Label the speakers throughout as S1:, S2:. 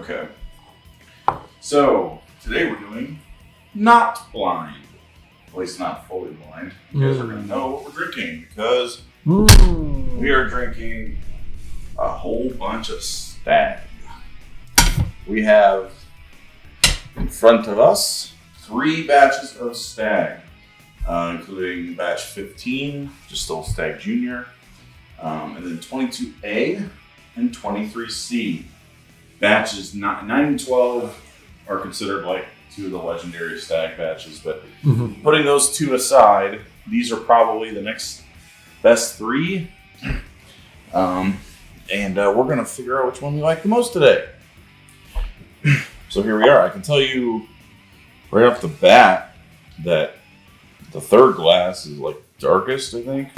S1: Okay. So, today we're doing not blind. At least not fully blind. You guys are going to know what we're drinking because we are drinking a whole bunch of Stagg. We have in front of us 3 batches of Stagg, including batch 15, just still Stagg Jr., and then 22A and 23C. Batches 9 and 12 are considered like 2 of the legendary Stagg batches, but putting those 2 aside, these are probably the next best 3. And we're going to figure out which one we like the most today. So here we are. I can tell you right off the bat that the third glass is like darkest, I think.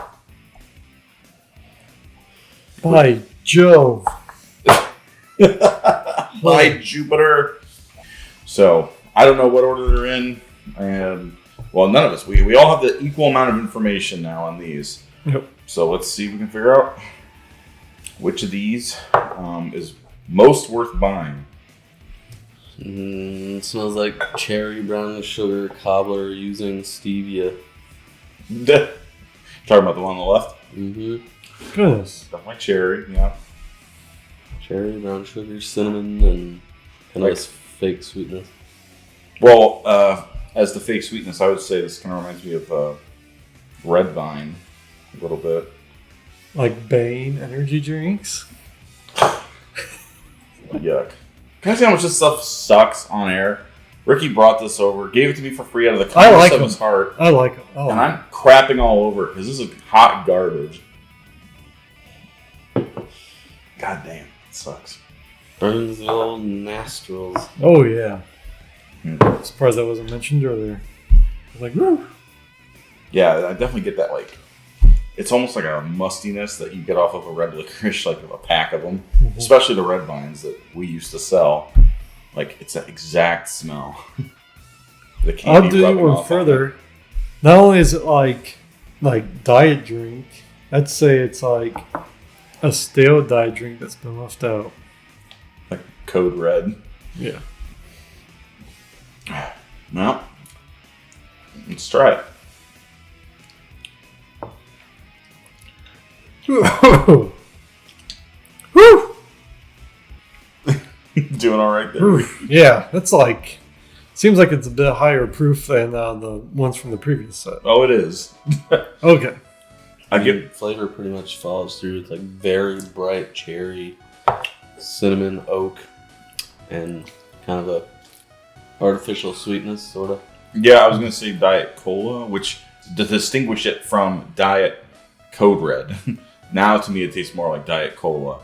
S2: By Jove.
S1: By Jupiter. So I don't know what order they're in. And well, none of us. We all have the equal amount of information now on these.
S2: Yep.
S1: So let's see if we can figure out which of these is most worth buying.
S3: It smells like cherry brown sugar cobbler using stevia.
S1: Talking about the one on the left?
S2: Goodness.
S1: Definitely cherry, yeah.
S3: Cherry, brown sugar, cinnamon, and kind of this fake sweetness.
S1: Well, as the fake sweetness, I would say this kind of reminds me of red vine a little bit.
S2: Like Bane energy drinks?
S1: Yuck. Can I see how much this stuff sucks on air? Ricky brought this over, gave it to me for free out of the kindness of his heart.
S2: I like them.
S1: And I'm crapping all over it because this is hot garbage. God damn, it sucks.
S3: Burns the old nostrils.
S2: Oh, yeah. Surprised that wasn't mentioned earlier. I was like, woo.
S1: Yeah, I definitely get that, like, it's almost like a mustiness that you get off of a red licorice, like a pack of them. Especially the red vines that we used to sell. Like, it's that exact smell.
S2: I'll do one further. Not only is it like diet drink, I'd say it's like a stale diet drink that's been left out.
S1: Like Code Red.
S2: Yeah.
S1: Well, let's try it.
S2: Woo!
S1: Doing all right there.
S2: Yeah, that's like... Seems like it's a bit higher proof than the ones from the previous set.
S1: Oh, it is.
S2: Okay.
S1: I get
S3: flavor pretty much follows through. It's like very bright cherry, cinnamon, oak, and kind of a artificial sweetness, sort of.
S1: Yeah, I was going to say Diet Cola, which to distinguish it from Diet Code Red. Now, to me, it tastes more like Diet Cola.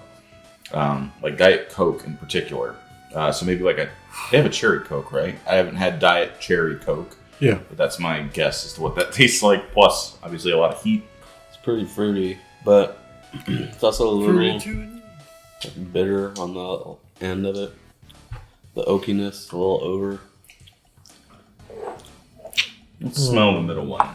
S1: Like Diet Coke in particular. So maybe like they have a cherry Coke, right? I haven't had Diet Cherry Coke.
S2: Yeah.
S1: But that's my guess as to what that tastes like. Plus, obviously, a lot of heat.
S3: It's pretty fruity, but it's also a little
S2: Fruity
S3: bitter on the end of it. The oakiness, a little over.
S1: Let's smell the middle one.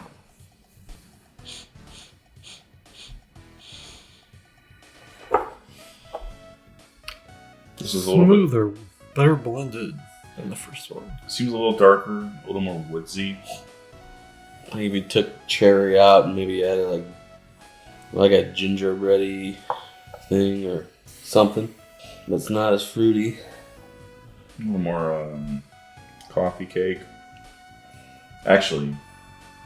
S1: This is a little
S2: smoother, better blended than the first one.
S1: Seems a little darker, a little more woodsy.
S3: Maybe took cherry out and maybe added like a gingerbready thing or something. But it's not as fruity.
S1: A little more coffee cake. Actually,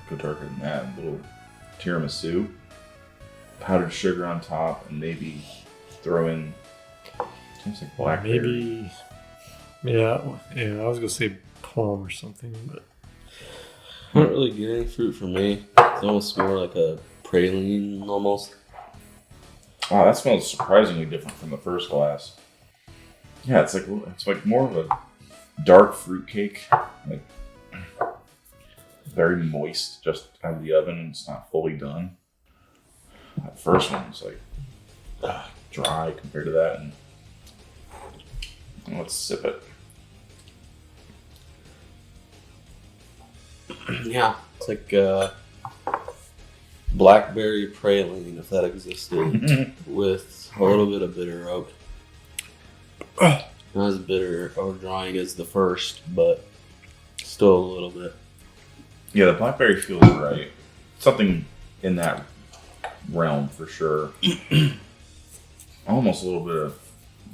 S1: go darker than that. A little tiramisu. Powdered sugar on top, and maybe throw in something like blackberry.
S2: Maybe, yeah. I was gonna say plum or something, but
S3: I don't really get any fruit for me. It's almost more like a praline, almost.
S1: Wow, that smells surprisingly different from the first glass. Yeah, it's like more of a dark fruit cake, like very moist, just out of the oven, and it's not fully done. That first one's like dry compared to that, and let's sip it.
S3: Yeah, it's like blackberry praline, if that existed, with a little bit of bitter oak. Not as bitter or drying as the first, but still a little bit.
S1: Yeah, the blackberry feels right. Something in that realm for sure. Almost a little bit of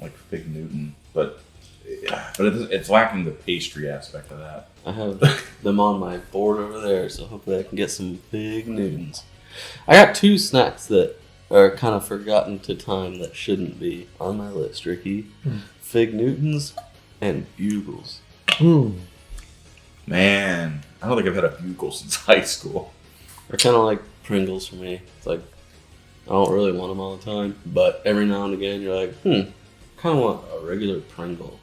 S1: like Fig Newton, but it's lacking the pastry aspect of that.
S3: I have them on my board over there, so hopefully I can get some Fig Newtons. I got 2 snacks that are kind of forgotten to time that shouldn't be on my list, Ricky. Fig Newtons and Bugles.
S1: Man, I don't think I've had a Bugle since high school.
S3: They're kind of like Pringles for me. It's like, I don't really want them all the time, but every now and again you're like, kind of want a regular Pringle.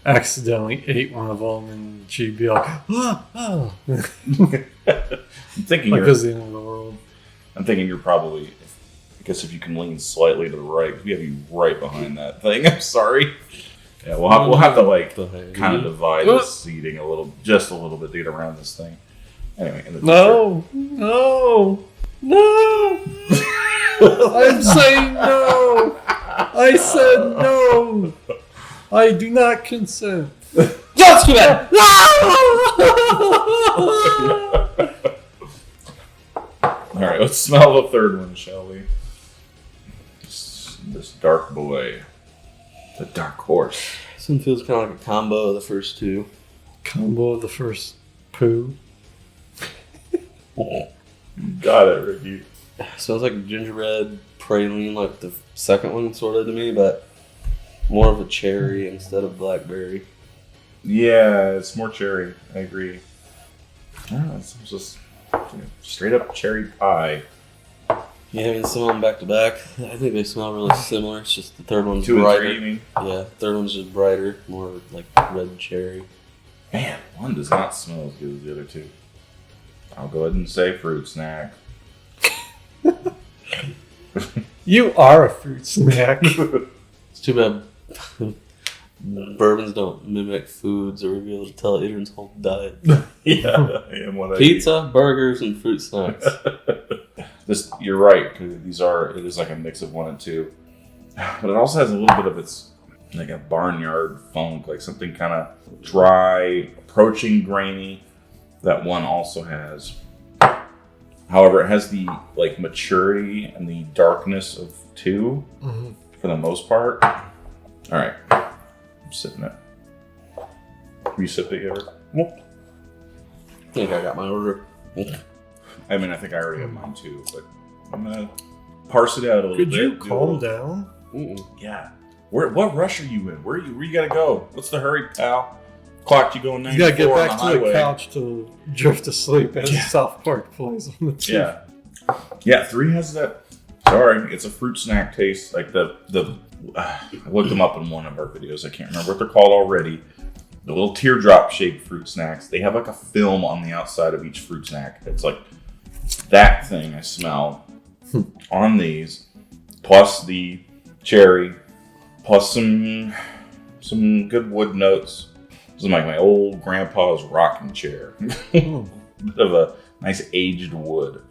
S2: Accidentally ate one of them and she'd be like,
S1: I'm thinking
S2: like it's the end of the world.
S1: I'm thinking you're probably, I guess if you can lean slightly to the right, we have you right behind that thing. I'm sorry. Yeah, we'll have to like kind of divide the seating just a little bit to get around this thing. Anyway, in the
S2: no. I'm saying no. I said no. I do not consent.
S3: Just too bad.
S1: All right, let's smell the third one, shall we? This dark boy, the dark horse.
S3: This one feels kind of like a combo of the first 2.
S2: Combo of the first poo.
S1: Got it, Ricky.
S3: Smells like gingerbread praline, like the second one, sort of to me, but more of a cherry instead of blackberry.
S1: Yeah, it's more cherry. I agree. Oh, it's just straight up cherry pie.
S3: Yeah, I mean, some of them back to back. I think they smell really similar. It's just the third one's
S1: 2
S3: brighter.
S1: and 3, you mean?
S3: Yeah, third one's just brighter, more like red cherry.
S1: Man, one does not smell as good as the other 2. I'll go ahead and say fruit snack.
S2: You are a fruit snack.
S3: It's too bad bourbons don't mimic foods or reveal to tell Adrian's whole diet.
S1: Yeah, I am what
S3: Pizza, burgers, and fruit snacks.
S1: You're right, because it is like a mix of 1 and 2. But it also has a little bit of its, like a barnyard funk, like something kind of dry, approaching grainy, that 1 also has. However, it has the like maturity and the darkness of 2 for the most part. All right, I'm sipping it. Have you sipped it yet?
S3: I think I got my order.
S1: I mean, I think I already have mine too, but I'm gonna parse it out a little bit.
S2: Could you calm down?
S1: Yeah. What rush are you in? Where you gotta go? What's the hurry, pal? Clocked you going 94
S2: You gotta get back
S1: on the
S2: to
S1: highway.
S2: the couch to drift asleep as South Park plays on the TV.
S1: Yeah. 3 has that. Sorry, it's a fruit snack taste. Like I looked them up in one of our videos. I can't remember what they're called already. The little teardrop shaped fruit snacks. They have like a film on the outside of each fruit snack. It's like that thing I smell on these, plus the cherry, plus some good wood notes. This is like my old grandpa's rocking chair. Bit of a nice aged wood.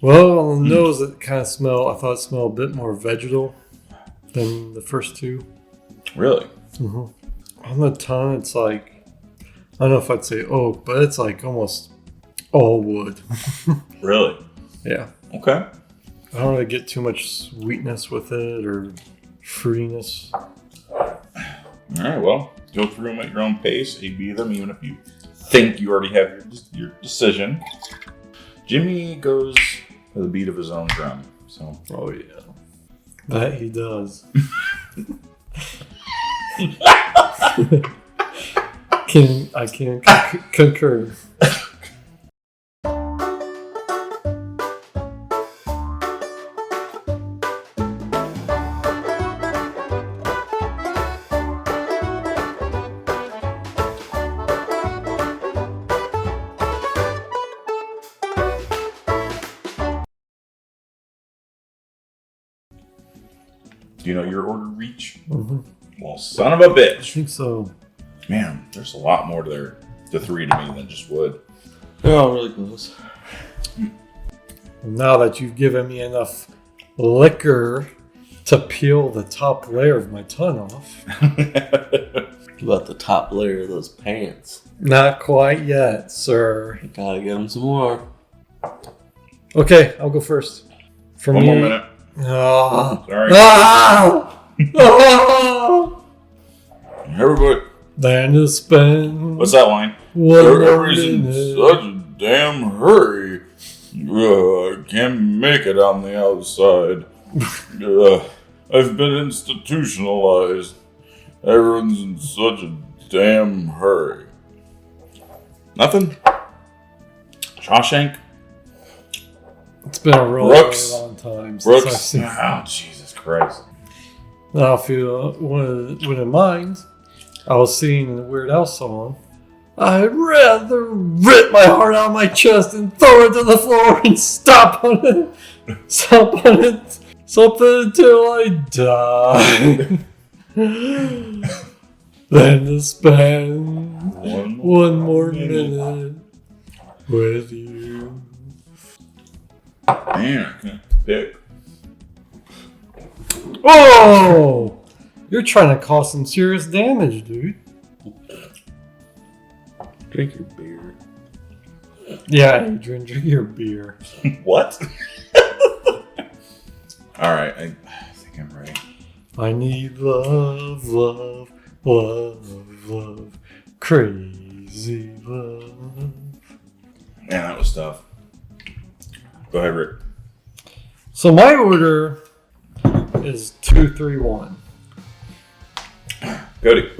S2: Well, on the nose, I thought it smelled a bit more vegetal than the first 2.
S1: Really?
S2: On the tongue, it's like, I don't know if I'd say oak, but it's like almost all wood.
S1: Really?
S2: Yeah.
S1: Okay.
S2: I don't really get too much sweetness with it or fruitiness.
S1: All right, well, go through them at your own pace, A-B them, even if you think you already have your decision. Jimmy goes to the beat of his own drum. So.
S2: Oh, yeah. That he does. I can concur.
S1: Do you know your order reach?
S2: Mm-hmm.
S1: Well, son of a
S2: I
S1: bitch.
S2: think so.
S1: Man, there's a lot more to the 3 to me than just wood.
S3: They're all really close.
S2: Now that you've given me enough liquor to peel the top layer of my tongue off.
S3: About the top layer of those pants.
S2: Not quite yet, sir.
S3: Gotta get them some more.
S2: Okay, I'll go first. For
S1: One
S2: me,
S1: more minute.
S2: Ah.
S1: Sorry.
S2: Ah. Ah.
S1: Everybody.
S2: Then to spend.
S1: What's that line?
S2: One more
S1: Everybody's in
S2: minute.
S1: such a damn hurry. I can't make it on the outside. I've been institutionalized. Everyone's in such a damn hurry. Nothing? Shawshank?
S2: It's been a really long time since I've seen it.
S1: Oh, Jesus Christ.
S2: Now, if you wouldn't mind, I was singing the Weird Al song. I'd rather rip my heart out of my chest and throw it to the floor and stomp on it. Stomp on it. Something until I die. Then to spend one more minute with you.
S1: Man, I can't pick.
S2: Oh! You're trying to cause some serious damage, dude.
S3: Drink your beer.
S2: Yeah, Adrian, drink your beer.
S1: What? Alright, I think I'm ready.
S2: I need love, love, love, love, crazy love.
S1: Man, that was tough. Go ahead, Rick.
S2: So my order is 2, 3, 1.
S1: Cody.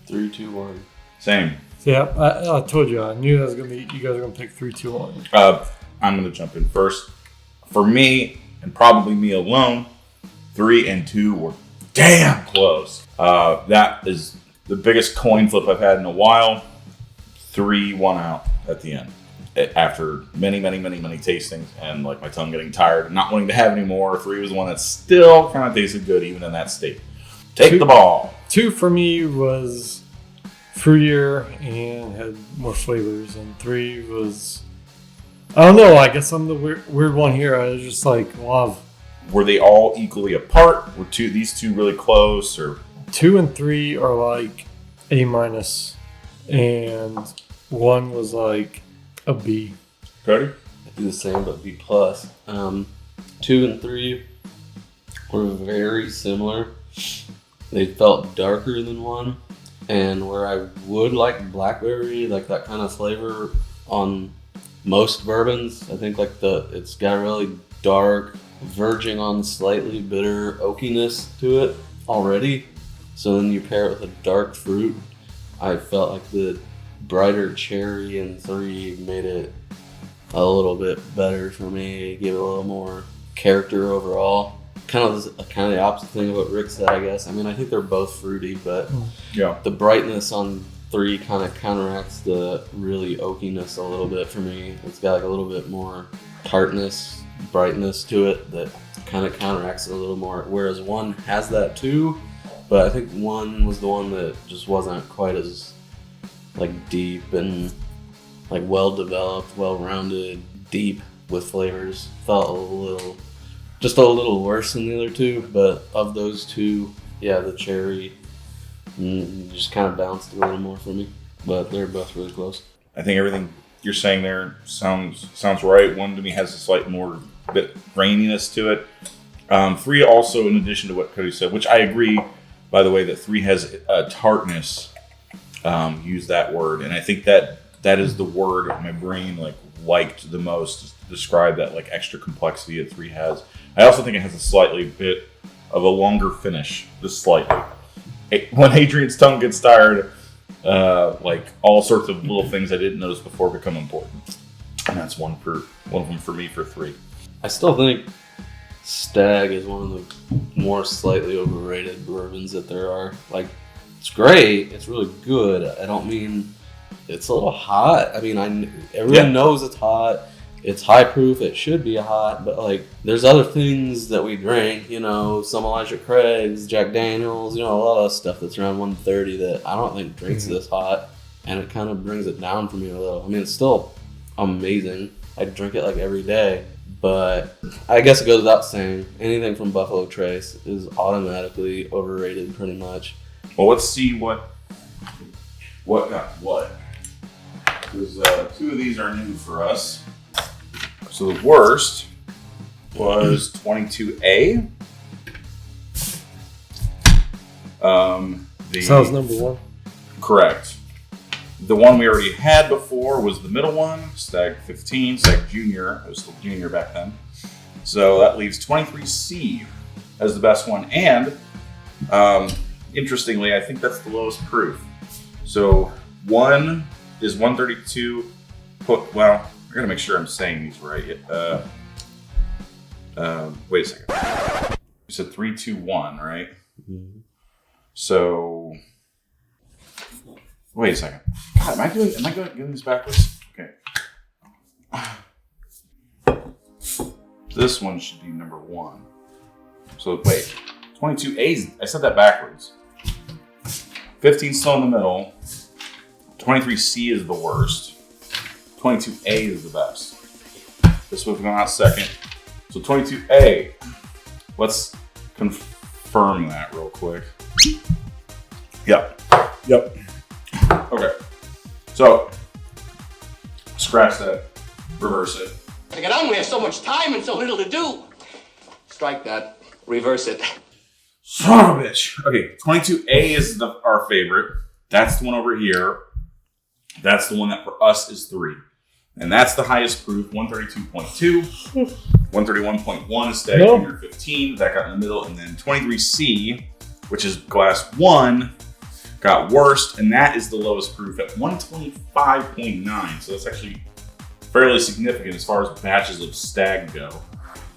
S3: 3, 2, 1.
S1: Same.
S2: Yeah, I told you. I knew that was gonna be. You guys are gonna pick 3, 2, 1.
S1: I'm going to jump in first. For me, and probably me alone, 3 and 2 were damn close. That is the biggest coin flip I've had in a while. 3 won out at the end. After many tastings and like my tongue getting tired and not wanting to have any more, 3 was the one that still kind of tasted good even in that state. Take the ball.
S2: 2 for me was fruitier and had more flavors, and 3 was, I don't know, I guess I'm the weird one here. I was just like, love.
S1: Were they all equally apart? Were these two really close? Or
S2: 2 and 3 are like A minus, and 1 was like a B.
S1: Cody?
S3: I do the same, but B plus. 2 and 3 were very similar. They felt darker than 1, and where I would like blackberry, like that kind of flavor on most bourbons, I think like it's got a really dark, verging on slightly bitter oakiness to it already. So then you pair it with a dark fruit. I felt like the brighter cherry in 3 made it a little bit better for me, gave it a little more character overall. Kind of the opposite thing of what Rick said, I guess. I mean, I think they're both fruity, but
S1: yeah,
S3: the brightness on 3 kind of counteracts the really oakiness a little bit for me. It's got like a little bit more tartness, brightness to it that kind of counteracts it a little more. Whereas 1 has that too, but I think 1 was the one that just wasn't quite as like deep and like well developed, well rounded, deep with flavors. Felt just a little worse than the other 2, but of those 2, yeah, the cherry just kind of bounced a little more for me. But they're both really close.
S1: I think everything you're saying there sounds right. 1 to me has a slight more bit graininess to it. 3 also, in addition to what Cody said, which I agree, by the way, that 3 has a tartness. Use that word, and I think that is the word my brain liked the most to describe that like extra complexity that 3 has. I also think it has a slightly bit of a longer finish, just slightly. When Adrian's tongue gets tired, like all sorts of little things I didn't notice before become important, and that's one of them for me for 3.
S3: I still think Stagg is one of the more slightly overrated bourbons that there are. Like, it's great, it's really good. I don't mean it's a little hot. I mean, everyone knows it's hot. It's high proof. It should be hot, but like, there's other things that we drink. You know, some Elijah Craig's, Jack Daniels. You know, a lot of stuff that's around 130 that I don't think drinks this hot, and it kind of brings it down for me a little. I mean, it's still amazing. I drink it like every day, but I guess it goes without saying, anything from Buffalo Trace is automatically overrated, pretty much.
S1: Well, let's see what what got what. Because 2 of these are new for us. So the worst was 22A.
S2: Sounds number 1.
S1: Correct. The one we already had before was the middle one, Stagg 15, Stagg Jr. I was still junior back then. So that leaves 23C as the best one. And interestingly, I think that's the lowest proof. So 1 is 132. Well, I gotta make sure I'm saying these right. Wait a second. You said 3, 2, 1, right?
S3: Mm-hmm.
S1: So wait a second. God, am I getting this backwards? Okay. This one should be number 1. So wait, 22A. I said that backwards. 15 still in the middle. 23C is the worst. 22A is the best. This would have gone out second. So 22A. Let's confirm that real quick. Yep. Okay. So scratch that. Reverse it.
S4: I only have so much time and so little to do. Strike that. Reverse it.
S1: Son of a bitch. Okay, 22A is our favorite. That's the one over here. That's the one that for us is 3. And that's the highest proof, 132.2. 131.1 is Stagg Jr. 15. That got in the middle. And then 23C, which is glass 1, got worst. And that is the lowest proof at 125.9. So that's actually fairly significant as far as batches of Stagg go.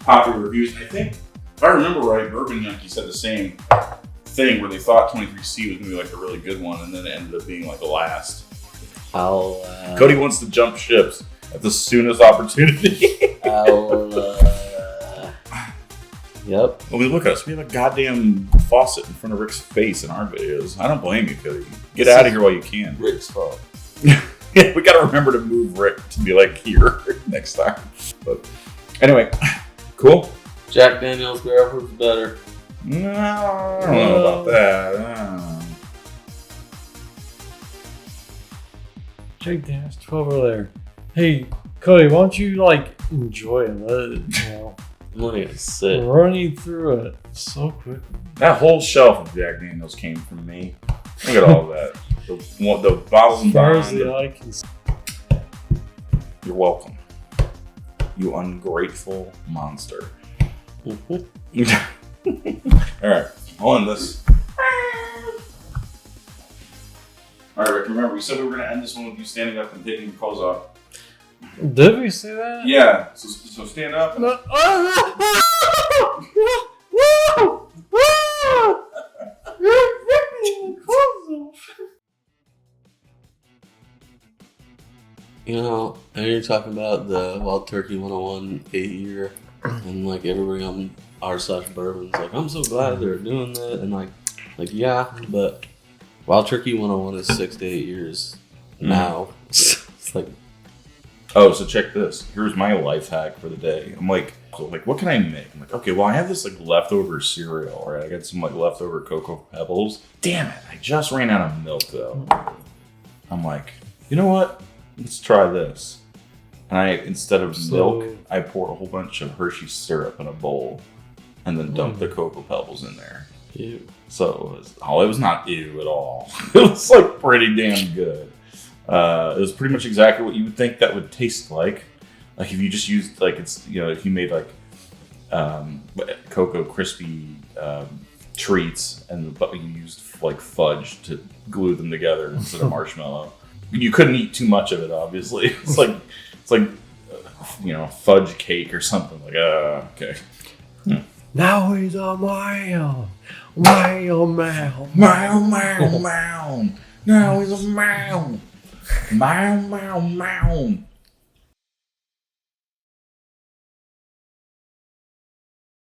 S1: Popular reviews. And I think, if I remember right, Bourbon Yankee said the same thing where they thought 23C was going to be like a really good one, and then it ended up being like the last. Cody wants to jump ships at the soonest opportunity.
S3: Yep.
S1: I mean, look at us. We have a goddamn faucet in front of Rick's face in our videos. I don't blame you, Cody. Get out of here while you can.
S3: Rick's fault.
S1: Yeah, we got to remember to move Rick to be like here next time. But anyway, cool.
S3: Jack Daniels Barrelproof's better.
S1: No, I don't know about that.
S2: Jake Daniels 12 over there. Hey, Cody, why don't you enjoy it? Let it,
S3: I'm letting it sit.
S2: running through it so quick.
S1: That whole shelf of Jack Daniels came from me. Look at all that. The bottles and
S2: As far as
S1: bond.
S2: the eye can see.
S1: You're welcome. You ungrateful monster. All right, I'll end this. All right, Rick, remember, we said we were going to end this one with you standing up and taking your clothes off.
S2: Did we say that?
S1: Yeah, so stand up.
S2: No.
S3: You know, and you're talking about the Wild Turkey 101 8-year, and everybody on r/bourbon's like, I'm so glad they're doing that, and yeah, but Wild Turkey 101 is 6 to 8 years now. It's like,
S1: oh, so check this. Here's my life hack for the day. I'm like, what can I make? I'm like, okay, well, I have this leftover cereal, right? I got some leftover Cocoa Pebbles. Damn it, I just ran out of milk though. I'm like, you know what? Let's try this. And instead of milk, I poured a whole bunch of Hershey syrup in a bowl and then dumped the Cocoa Pebbles in there.
S3: ew.
S1: So it was not ew at all. It was pretty damn good. It was pretty much exactly what you would think that would taste like. If you just used if you made Cocoa Crispy treats and you used fudge to glue them together instead of marshmallow. You couldn't eat too much of it, obviously. It's like fudge cake or something. Okay.
S2: Now he's a mile.
S1: Meow, meow, meow. Now he's a meow. Meow, meow, meow.